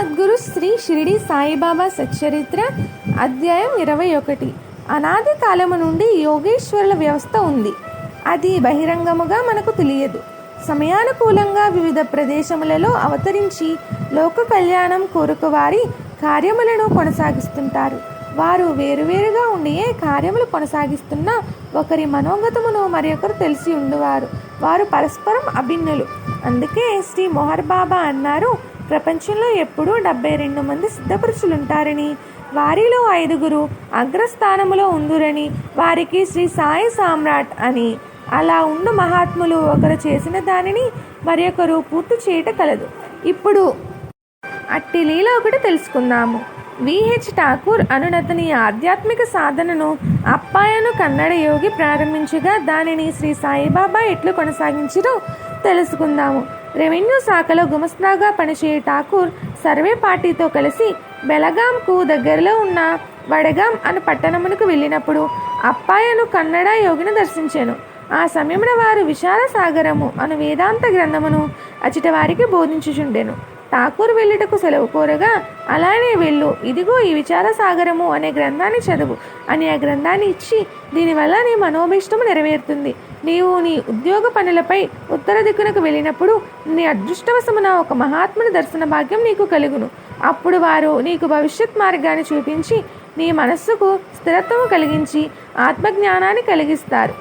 సద్గురు శ్రీ షిరిడి సాయిబాబా సచ్చరిత్ర అధ్యాయం 21. అనాది కాలము నుండి యోగేశ్వరుల వ్యవస్థ ఉంది. అది బహిరంగముగా మనకు తెలియదు. సమయానుకూలంగా వివిధ ప్రదేశములలో అవతరించి లోక కళ్యాణం కోరుకు వారి కార్యములను కొనసాగిస్తుంటారు. వారు వేరువేరుగా ఉండియే కార్యములు కొనసాగిస్తున్న ఒకరి మనోగతమును మరొకరు తెలిసి ఉండువారు. వారు పరస్పరం అభిన్నులు. అందుకే శ్రీ మొహర్ బాబా అన్నారు, ప్రపంచంలో ఎప్పుడూ 72 మంది సిద్ధపురుషులుంటారని, వారిలో 5 అగ్రస్థానములో ఉందురని, వారికి శ్రీ సాయి సామ్రాట్ అని. అలా ఉండు మహాత్ములు ఒకరు చేసిన దానిని మరొకరు పూర్తి చేయట కలదు. ఇప్పుడు అట్టి లీల ఒకటి తెలుసుకుందాము. విహెచ్ ఠాకూర్ అనునతని ఆధ్యాత్మిక సాధనను అప్పాయను కన్నడ యోగి ప్రారంభించగా దానిని శ్రీ సాయిబాబా ఎట్లు కొనసాగించారో తెలుసుకుందాము. రెవెన్యూ శాఖలో గుమస్తాగా పనిచేయ ఠాకూర్ సర్వే పార్టీతో కలిసి బెలగాంకు దగ్గరలో ఉన్న వడగాం అను పట్టణమునకు వెళ్ళినప్పుడు అప్పాయను కన్నడ యోగిని దర్శించాను. ఆ సమయమున వారు విశాల సాగరము అను వేదాంత గ్రంథమును అచట వారికి బోధించుచుండెను. ఠాకూర్ వెళ్ళుటకు సెలవు కోరగా, అలానే వెళ్ళు, ఇదిగో ఈ విచార సాగరము అనే గ్రంథాన్ని చదువు అని ఆ గ్రంథాన్ని ఇచ్చి, దీనివల్ల నీ మనోభీష్టము నెరవేరుతుంది. నీవు నీ ఉద్యోగ పనులపై ఉత్తర దిక్కునకు వెళ్ళినప్పుడు నీ అదృష్టవశమున ఒక మహాత్ముని దర్శన భాగ్యం నీకు కలుగును. అప్పుడు వారు నీకు భవిష్యత్ మార్గాన్ని చూపించి నీ మనస్సుకు స్థిరత్వము కలిగించి ఆత్మజ్ఞానాన్ని కలిగిస్తారు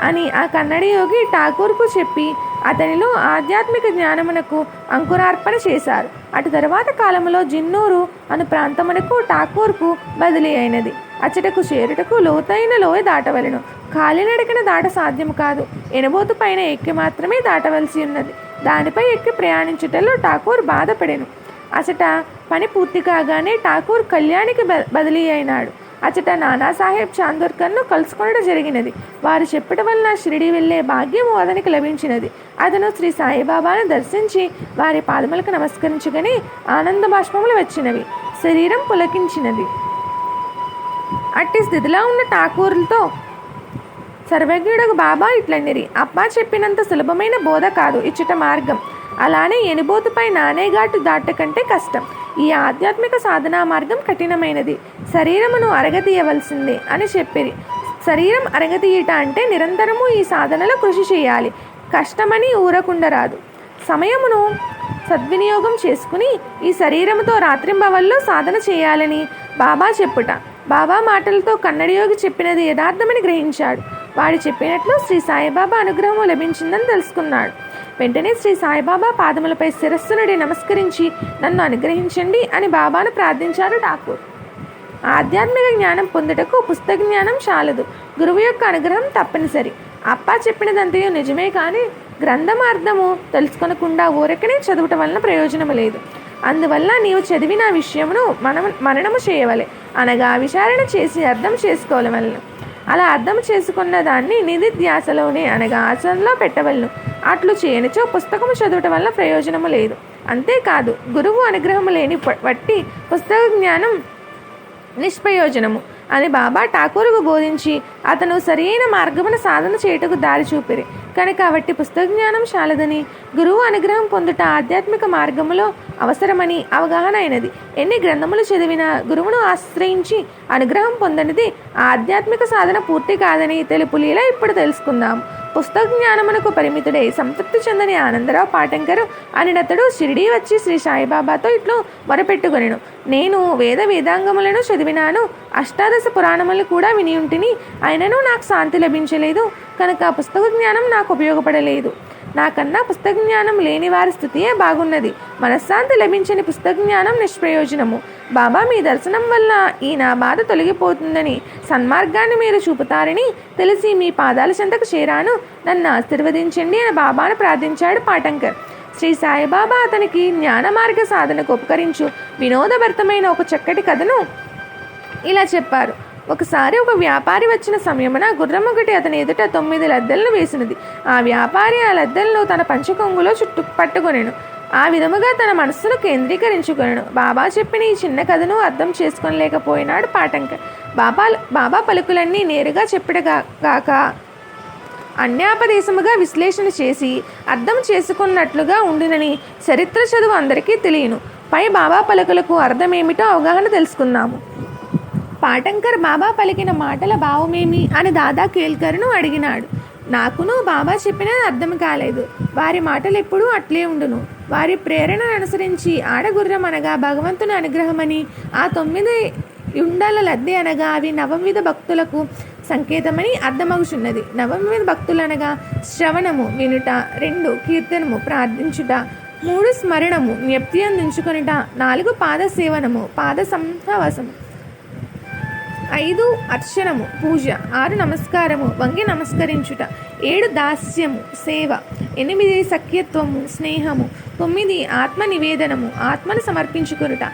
అని ఆ కన్నడ యోగి ఠాకూర్కు చెప్పి అతనిలో ఆధ్యాత్మిక జ్ఞానమునకు అంకురార్పణ చేశారు. అటు తరువాత కాలంలో జిన్నూరు అను ప్రాంతమునకు ఠాకూర్కు బదిలీ అయినది. అచ్చటకు చేరుటకు లోతైన లోయ దాటవలను. కాలినడకన దాట సాధ్యము కాదు. ఎనబోతు పైన ఎక్కి మాత్రమే దాటవలసి ఉన్నది. దానిపై ఎక్కి ప్రయాణించుటలో ఠాకూర్ బాధపడెను. అచట పని పూర్తి కాగానే ఠాకూర్ కళ్యాణికి బదిలీ అయినాడు. అచట నానాసాహెబ్ చాందోర్కర్ను కలుసుకొనడం జరిగినది. వారు చెప్పటం వలన షిరిడి వెళ్ళే భాగ్యము అతనికి లభించినది. అతను శ్రీ సాయిబాబాను దర్శించి వారి పాదములకు నమస్కరించగానే ఆనంద బాష్పములు వచ్చినవి. శరీరం పులకించినది. అట్టి స్థితిలో ఉన్న ఠాకూర్లతో సర్వజ్ఞుడకు బాబా ఇట్లనిరి, అబ్బా చెప్పినంత సులభమైన బోధ కాదు ఇచ్చట మార్గం. అలానే ఎనుబోతుపై నానేఘాటు దాటకంటే కష్టం. ఈ ఆధ్యాత్మిక సాధనా మార్గం కఠినమైనది. శరీరమును అరగతీయవలసిందే అని చెప్పిరి. శరీరం అరగతీయట అంటే నిరంతరము ఈ సాధనలో కృషి చేయాలి. కష్టమని ఊరకుండరాదు. సమయమును సద్వినియోగం చేసుకుని ఈ శరీరముతో రాత్రింబవల్లో సాధన చేయాలని బాబా చెప్పుట. బాబా మాటలతో కన్నడ యోగి చెప్పినది యథార్థమని గ్రహించాడు. వాడు చెప్పినట్లు శ్రీ సాయిబాబా అనుగ్రహము లభించిందని తెలుసుకున్నాడు. వెంటనే శ్రీ సాయిబాబా పాదములపై శిరస్సునుడి నమస్కరించి నన్ను అనుగ్రహించండి అని బాబాను ప్రార్థించారు ఠాకూర్. ఆధ్యాత్మిక జ్ఞానం పొందుటకు పుస్తక జ్ఞానం చాలదు. గురువు యొక్క అనుగ్రహం తప్పనిసరి. అప్పా చెప్పినదంతయు నిజమే కానీ గ్రంథమార్థము తెలుసుకొనకుండా ఊరకనే చదువుట వలన ప్రయోజనము లేదు. అందువల్ల నీవు చదివిన విషయమును మననము చేయవలె, అనగా విచారణ చేసి అర్థం చేసుకోవల వలన. అలా అర్థం చేసుకున్న దాన్ని నిధిధ్యాసలోనే అనగా ఆచరణలో పెట్టవలను. అట్లు చేయనిచో పుస్తకము చదవటం వల్ల ప్రయోజనము లేదు. అంతేకాదు గురువు అనుగ్రహము లేని బట్టి పుస్తక జ్ఞానం నిష్ప్రయోజనము అని బాబా ఠాకూర్కు బోధించి అతను సరైన మార్గమున సాధన చేయుటకు దారి చూపిరి. కనుక వట్టి పుస్తక జ్ఞానం చాలదని గురువు అనుగ్రహం పొందుట ఆధ్యాత్మిక మార్గములో అవసరమని అవగాహన అయినది. ఎన్ని గ్రంథములు చదివినా గురువును ఆశ్రయించి అనుగ్రహం పొందనిది ఆధ్యాత్మిక సాధన పూర్తి కాదని తెలుపు లీల ఇప్పుడు తెలుసుకుందాం. పుస్తక జ్ఞానమునకు పరిమితుడై సంతృప్తి చెందని ఆనందరావు పాటంకరు అనినతడు షిరిడీ వచ్చి శ్రీ సాయిబాబాతో ఇట్లు మొరపెట్టుకొనెను, నేను వేదాంగములను చదివినాను, అష్టాదశ పురాణములు కూడా విని ఉంటిని, అయినను నాకు శాంతి లభించలేదు. కనుక పుస్తక జ్ఞానం నాకు ఉపయోగపడలేదు. నాకన్నా పుస్తక జ్ఞానం లేని వారి స్థితియే బాగున్నది. మనశ్శాంతి లభించని పుస్తక జ్ఞానం నిష్ప్రయోజనము. బాబా మీ దర్శనం వల్ల ఈ నా బాధ తొలగిపోతుందని సన్మార్గాన్ని మీరు చూపుతారని తెలిసి మీ పాదాల చెంతకు చేరాను. నన్ను ఆశీర్వదించండి అని బాబాను ప్రార్థించాడు పాటంకర్. శ్రీ సాయిబాబా అతనికి జ్ఞాన మార్గ సాధనకు ఉపకరించు వినోదభరితమైన ఒక చక్కటి కథను ఇలా చెప్పారు. ఒకసారి ఒక వ్యాపారి వచ్చిన సమయమున గుర్రం ఒకటి అతని ఎదుట 9 లద్దెలను వేసినది. ఆ వ్యాపారి ఆ లద్దెలను తన పంచకొంగులో చుట్టు పట్టుకొనెను. ఆ విధముగా తన మనస్సును కేంద్రీకరించుకొనెను. బాబా చెప్పిన ఈ చిన్న కథను అర్థం చేసుకోలేకపోయినాడు పాటంకర్. బాబా పలుకులన్నీ నేరుగా చెప్పడగాక అన్యాపదేశముగా విశ్లేషణ చేసి అర్థం చేసుకున్నట్లుగా ఉండునని చరిత్ర చదువు అందరికీ తెలియను. పై బాబా పలుకులకు అర్థమేమిటో అవగాహన తెలుసుకుందాము. పాటంకర్ బాబా పలికిన మాటల భావమేమి అని దాదా కేల్కర్ను అడిగినాడు. నాకును బాబా చెప్పినది అర్థం కాలేదు. వారి మాటలు ఎప్పుడూ అట్లే ఉండును. వారి ప్రేరణను అనుసరించి ఆడగుర్రం అనగా భగవంతుని అనుగ్రహమని, ఆ 9 యుండాల లద్దె అనగా అవి నవవిధ భక్తులకు సంకేతమని అర్థమగుచున్నది. నవవిధ భక్తులనగా శ్రవణము వినుట, 2 కీర్తనము ప్రార్థించుట, 3 స్మరణము జ్ఞప్తి అందించుకొనుట, 4 పాద సేవనము పాద సంహవసము, 5 అర్చనము పూజ, 6 నమస్కారము వంగి నమస్కరించుట, 7 దాస్యము సేవ, 8 సఖ్యత్వము స్నేహము, 9 ఆత్మ నివేదనము ఆత్మను సమర్పించుకొనుట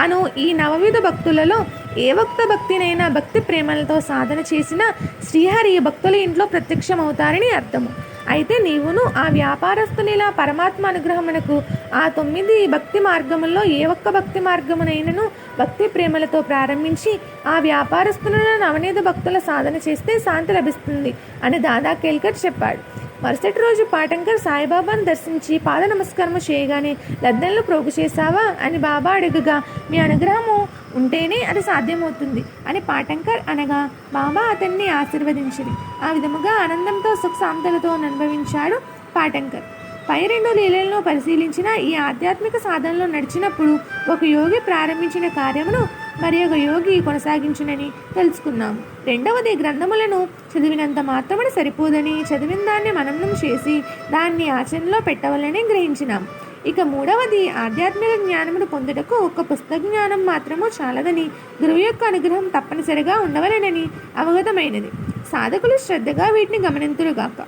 అను ఈ నవవిధ భక్తులలో ఏ ఒక్క భక్తినైనా భక్తి ప్రేమలతో సాధన చేసిన శ్రీహరి భక్తుల ఇంట్లో ప్రత్యక్షమవుతారని అర్థము. అయితే నీవును ఆ వ్యాపారస్తునిలా పరమాత్మ అనుగ్రహమునకు ఆ 9 భక్తి మార్గముల్లో ఏ ఒక్క భక్తి మార్గమునైనను భక్తి ప్రేమలతో ప్రారంభించి ఆ వ్యాపారస్తులను నవనీత భక్తుల సాధన చేస్తే శాంతి లభిస్తుంది అని దాదా కేల్కర్ చెప్పాడు. మరుసటి రోజు పాటంకర్ సాయిబాబాను దర్శించి పాద నమస్కారము చేయగానే లద్దెన్లు ప్రోగు చేశావా అని బాబా అడుగగా, మీ అనుగ్రహము ఉంటేనే అది సాధ్యమవుతుంది అని పాటంకర్ అనగా బాబా అతన్ని ఆశీర్వదించింది. ఆ విధముగా ఆనందంతో సుఖ శాంతులతో అనుభవించాడు పాటంకర్. పై 2 లీలలను పరిశీలించిన ఈ ఆధ్యాత్మిక సాధనలో నడిచినప్పుడు ఒక యోగి ప్రారంభించిన కార్యమును మరి ఒక యోగి కొనసాగించునని తెలుసుకున్నాము. రెండవది, గ్రంథములను చదివినంత మాత్రమే సరిపోదని చదివిన దాన్ని మననం చేసి దాన్ని ఆచరణలో పెట్టవాలని గ్రహించినాము. ఇక మూడవది, ఆధ్యాత్మిక జ్ఞానమును పొందుటకు ఒక పుస్తక జ్ఞానం మాత్రము చాలదని గురువు యొక్క అనుగ్రహం తప్పనిసరిగా ఉండవలెనని అవగతమైనది. సాధకులు శ్రద్ధగా వీటిని గమనింతురుగాక.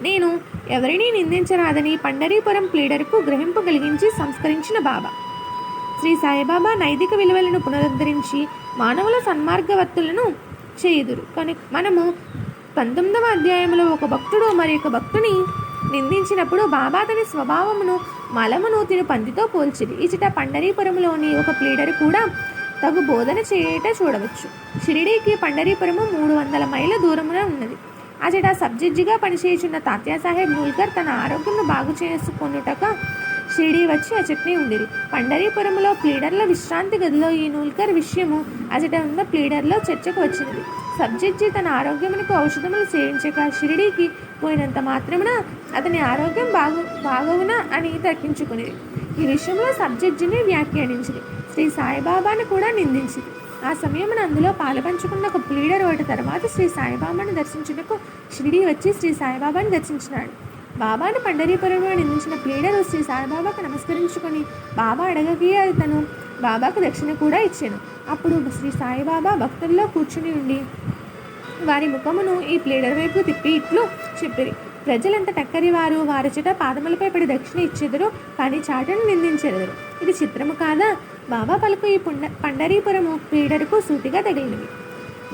నేను ఎవరినీ నిందించరాదని పండరీపురం ప్లీడర్కు గ్రహింపు కలిగించి సంస్కరించిన బాబా. శ్రీ సాయిబాబా నైతిక విలువలను పునరుద్ధరించి మానవుల సన్మార్గవర్తులను చేయుదురు. కనుక మనము 19వ అధ్యాయంలో ఒక భక్తుడు మరి ఒక భక్తుని నిందించినప్పుడు బాబా అతని స్వభావమును మలమును తిను పందితో పోల్చిది. ఇచట పండరీపురంలోని ఒక ప్లీడర్ కూడా తగు బోధన చేయట చూడవచ్చు. షిరిడీకి పండరీపురము 300 మైళ్ళ దూరమున ఉన్నది. అచట సబ్జడ్జిగా పనిచేయుచున్న తాత్యాసాహెబ్ నూల్కర్ తన ఆరోగ్యంను బాగు చేసుకొనుటక షిరిడీ వచ్చి అచట్నే ఉండిరి. పండరీపురంలో ప్లీడర్ల విశ్రాంతి గదిలో ఈ నూల్కర్ విషయము అచట ఉన్న ప్లీడర్లో చర్చకు వచ్చినది. సబ్జడ్జి తన ఆరోగ్యమునకు ఔషధములు సేవించక షిరిడీకి పోయినంత మాత్రమున అతని ఆరోగ్యం బాగవునా అని తర్కించుకునేది. ఈ విషయంలో సబ్జడ్జిని వ్యాఖ్యానించింది. శ్రీ సాయిబాబాను కూడా నిందించింది. ఆ సమయమున అందులో పాలుపంచుకున్న ఒక ప్లీడర్ ఒకటి తర్వాత శ్రీ సాయిబాబాను దర్శించుటకు షిరిడీ వచ్చి శ్రీ సాయిబాబాను దర్శించినాడు. బాబాను పండరీపురంలో నిందించిన ప్లీడరు శ్రీ సాయిబాబాకు నమస్కరించుకొని బాబా అడగకి తను బాబాకు దక్షిణ కూడా ఇచ్చాను. అప్పుడు శ్రీ సాయిబాబా భక్తుల్లో కూర్చుని ఉండి వారి ముఖమును ఈ ప్లీడర్ వైపు తిప్పి ఇట్లు చెప్పిరి, ప్రజలంత టక్కరి వారు చెట పాదములపై పడి దక్షిణ ఇచ్చెదరు, కానీ చాటును నిందించెదరు. ఇది చిత్రము కాదా? బాబా పలుకు ఈ పండరీపురము ప్లీడర్కు సూటిగా తగిలినవి.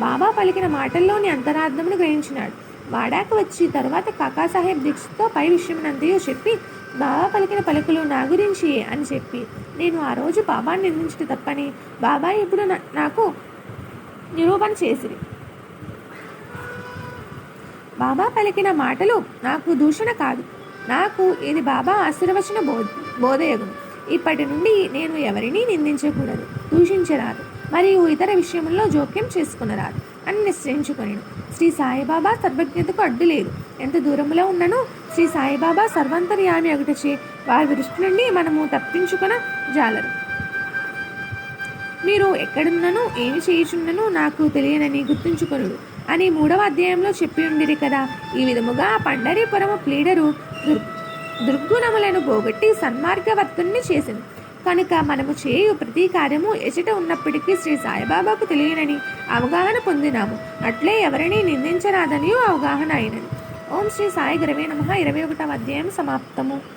బాబా పలికిన మాటల్లోని అంతరార్థమును గ్రహించినాడు. వాడాకు వచ్చి తరువాత కాకాసాహెబ్ దీక్షిత్తో పై విషయమునంతయో చెప్పి, బాబా పలికిన పలుకులు నా గురించి అని చెప్పి, నేను ఆ రోజు బాబాని నిందించట తప్పని బాబా ఇప్పుడు నాకు నిరూపణ చేసిరి. బాబా పలికిన మాటలు నాకు దూషణ కాదు, నాకు ఇది బాబా ఆశీర్వచన బోధయగును. ఇప్పటి నుండి నేను ఎవరినీ నిందించకూడదు, దూషించరాదు, మరియు ఇతర విషయంలో జోక్యం చేసుకునరాదు అని నిశ్చయించుకొనిను. శ్రీ సాయిబాబా సర్వజ్ఞతకు అడ్డు లేదు. ఎంత దూరంలో ఉన్ననో శ్రీ సాయిబాబా సర్వంతర్యామి అగుటచే వారి దృష్టి నుండి మనము తప్పించుకొన జాలరు. మీరు ఎక్కడున్నను ఏమి చేయుచున్నను నాకు తెలియనని గుర్తుంచుకొనుడు అని 3వ అధ్యాయంలో చెప్పి ఉండిరి కదా. ఈ విధముగా పండరీపురము ప్లీడరు దుర్గుణములను పోగొట్టి సన్మార్గవర్తుణ్ణి చేసింది. కనుక మనము చేయు ప్రతి కార్యము ఎచట ఉన్నప్పటికీ శ్రీ సాయిబాబాకు తెలియనని అవగాహన పొందినాము. అట్లే ఎవరినీ నిందించరాదని అవగాహన అయినది. ఓం శ్రీ సాయి గురవే నమః. 21వ అధ్యాయం సమాప్తము.